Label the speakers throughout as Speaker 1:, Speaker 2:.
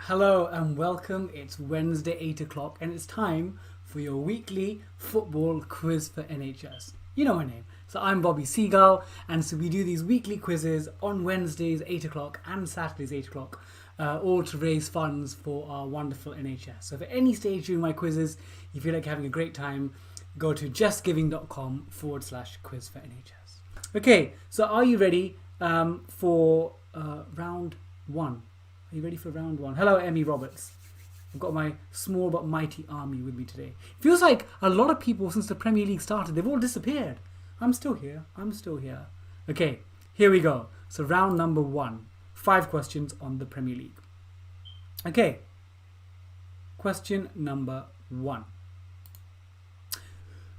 Speaker 1: Hello and welcome. It's Wednesday 8 o'clock and it's time for your weekly football quiz for NHS. You know my name. So I'm Bobby Seagull, and so we do these weekly quizzes on Wednesdays 8 o'clock and Saturdays 8 o'clock, all to raise funds for our wonderful NHS. So if at any stage during my quizzes you feel like having a great time, go to justgiving.com/quiz for NHS. Okay, so are you ready for round one? Are you ready for round one? Hello, Emmy Roberts. I've got my small but mighty army with me today. Feels like a lot of people since the Premier League started, they've all disappeared. I'm still here. Okay, here we go. So round number one. 5 questions on the Premier League. Okay. Question number 1.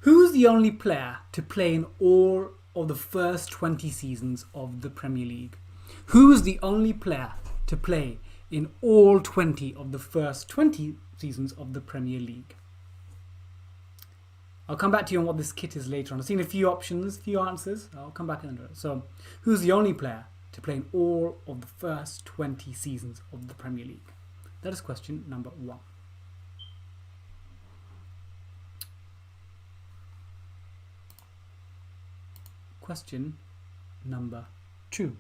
Speaker 1: Who's the only player to play in all of the first 20 seasons of the Premier League? Who's the only player to play in all 20 of the first 20 seasons of the Premier League? I'll come back to you on what this kit is later on. I've seen a few options, few answers. I'll come back and do it. So, who's the only player to play in all of the first 20 seasons of the Premier League? That is question number 1. Question number 2.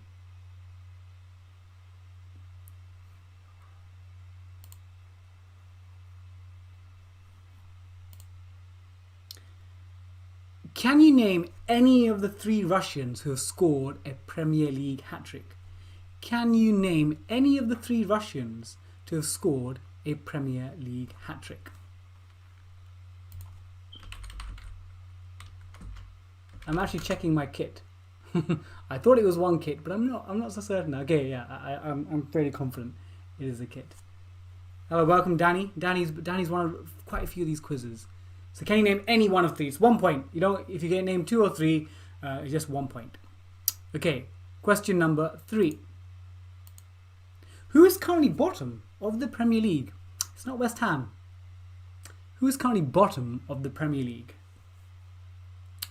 Speaker 1: Can you name any of the 3 Russians who have scored a Premier League hat-trick? Can you name any of the 3 Russians to have scored a Premier League hat-trick? I'm actually checking my kit. I thought it was one kit, but I'm not so certain. Okay, yeah, I'm fairly confident it is a kit. Hello, welcome Danny. Danny's won quite a few of these quizzes. So can you name any one of 3? It's 1 point. You know, if you get named 2 or 3, it's just 1 point. Okay, question number 3. Who is currently bottom of the Premier League? It's not West Ham. Who is currently bottom of the Premier League?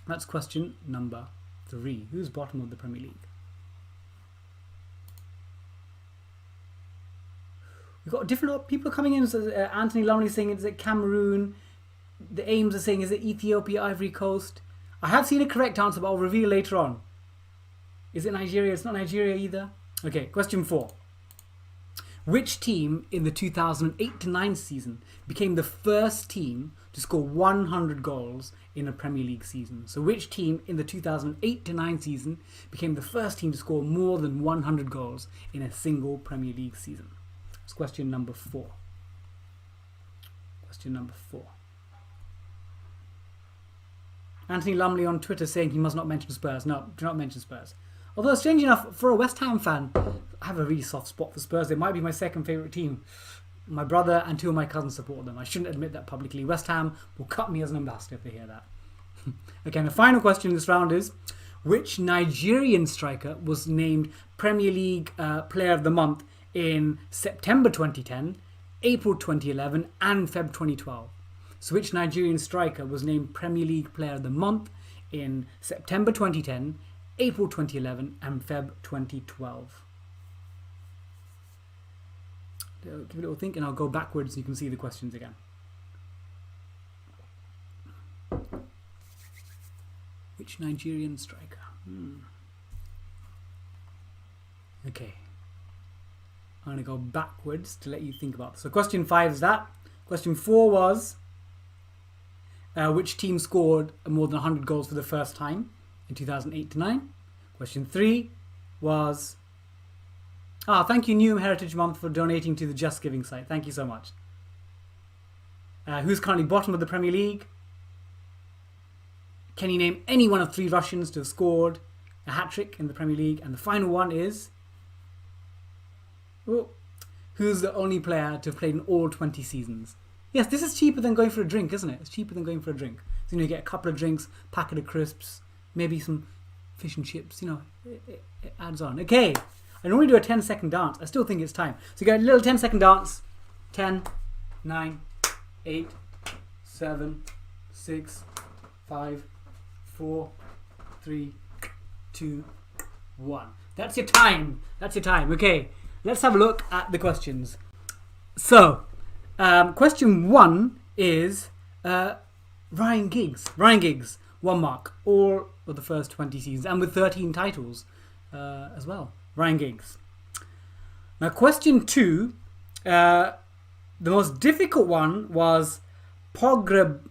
Speaker 1: That's question number 3. Who's bottom of the Premier League? We've got different people coming in. So Anthony Lumley saying it's Cameroon. The Ames are saying, is it Ethiopia, Ivory Coast? I have seen a correct answer, but I'll reveal later on. Is it Nigeria? It's not Nigeria either. Okay, question 4. Which team in the 2008-9 season became the first team to score 100 goals in a Premier League season? So which team in the 2008-9 season became the first team to score more than 100 goals in a single Premier League season? That's question number 4. Question number 4. Anthony Lumley on Twitter saying he must not mention Spurs. No, do not mention Spurs. Although, strange enough, for a West Ham fan, I have a really soft spot for Spurs. They might be my second favourite team. My brother and 2 of my cousins support them. I shouldn't admit that publicly. West Ham will cut me as an ambassador if they hear that. Okay, and the final question in this round is, which Nigerian striker was named Premier League Player of the Month in September 2010, April 2011 and Feb 2012? So which Nigerian striker was named Premier League Player of the Month in September 2010, April 2011 and Feb 2012? Give it a little think and I'll go backwards so you can see the questions again. Which Nigerian striker? Okay. I'm going to go backwards to let you think about this. So question 5 is that. Question 4 was... which team scored more than 100 goals for the first time in 2008-9? Question 3 was... thank you New Heritage Month for donating to the Just Giving site. Thank you so much. Who's currently bottom of the Premier League? Can you name any one of 3 Russians to have scored a hat-trick in the Premier League? And the final one is... who's the only player to have played in all 20 seasons? Yes, this is cheaper than going for a drink, isn't it? It's cheaper than going for a drink. So, you get a couple of drinks, packet of crisps, maybe some fish and chips, it adds on. Okay, I normally do a 10-second dance. I still think it's time. So, you get a little 10-second dance. 10, 9, 8, 7, 6, 5, 4, 3, 2, 1. That's your time. Okay, let's have a look at the questions. So, question 1 is Ryan Giggs. Ryan Giggs, 1 mark. All of the first 20 seasons, and with 13 titles as well. Ryan Giggs. Now, question 2, the most difficult one was Pogrebniak.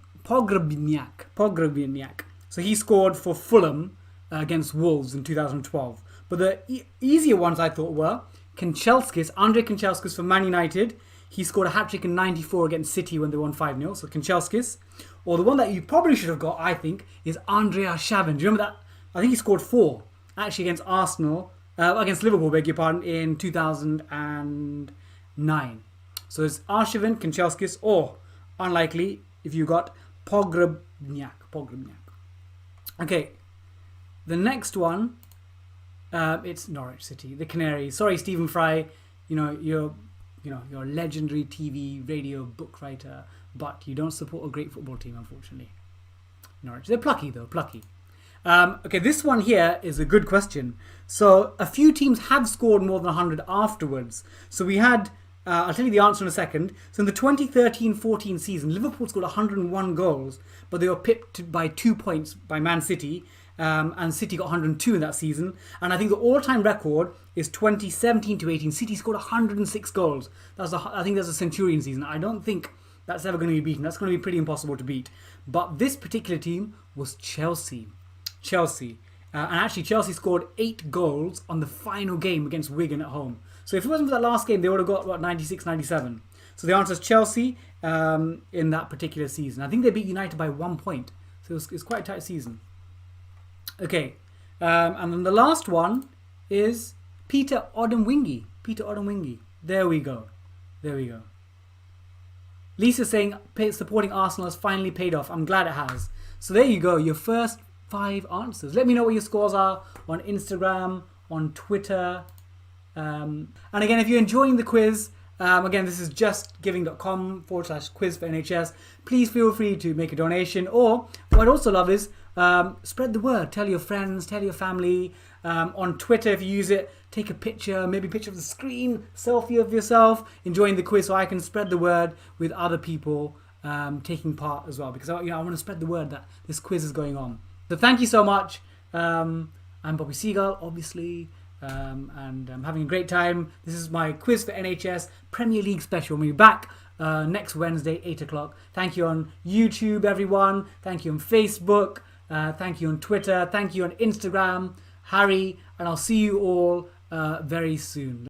Speaker 1: So he scored for Fulham against Wolves in 2012. But the easier ones I thought were Andrei Kanchelskis for Man United. He scored a hat-trick in 94 against City when they won 5-0. So Kanchelskis. Or the one that you probably should have got, I think, is Andrei Arshavin. Do you remember that? I think he scored 4 actually against Liverpool, beg your pardon, in 2009. So it's Arshavin, Kanchelskis, or unlikely if you got Pogrebniak. Okay, the next one, it's Norwich City, the Canaries. Sorry, Stephen Fry, you're a legendary TV, radio, book writer, but you don't support a great football team, unfortunately. Norwich, they're plucky though, plucky. Okay, this one here is a good question. So a few teams have scored more than 100 afterwards. So we had, I'll tell you the answer in a second. So in the 2013-14 season, Liverpool scored 101 goals, but they were pipped by 2 points by Man City. And City got 102 in that season. And I think the all-time record is 2017-18. City scored 106 goals. I think that's a Centurion season. I don't think that's ever going to be beaten. That's going to be pretty impossible to beat. But this particular team was Chelsea. And actually Chelsea scored 8 goals on the final game against Wigan at home. So if it wasn't for that last game, they would have got, 96, 97. So the answer is Chelsea in that particular season. I think they beat United by 1 point. So it's quite a tight season. Okay, and then the last one is Peter Odemwingie. There we go. Lisa saying supporting Arsenal has finally paid off. I'm glad it has. So there you go, your first 5 answers. Let me know what your scores are on Instagram, on Twitter. And again, if you're enjoying the quiz, again, this is justgiving.com/quiz for NHS. Please feel free to make a donation. Or what I'd also love is spread the word. Tell your friends, tell your family. On Twitter, if you use it, take a picture, maybe a picture of the screen, selfie of yourself, enjoying the quiz, so I can spread the word with other people taking part as well. Because I want to spread the word that this quiz is going on. So thank you so much. I'm Bobby Seagull, obviously. And I'm having a great time. This is my quiz for NHS Premier League special. We'll be back next Wednesday, 8 o'clock. Thank you on YouTube, everyone. Thank you on Facebook. Thank you on Twitter. Thank you on Instagram, Harry. And I'll see you all very soon.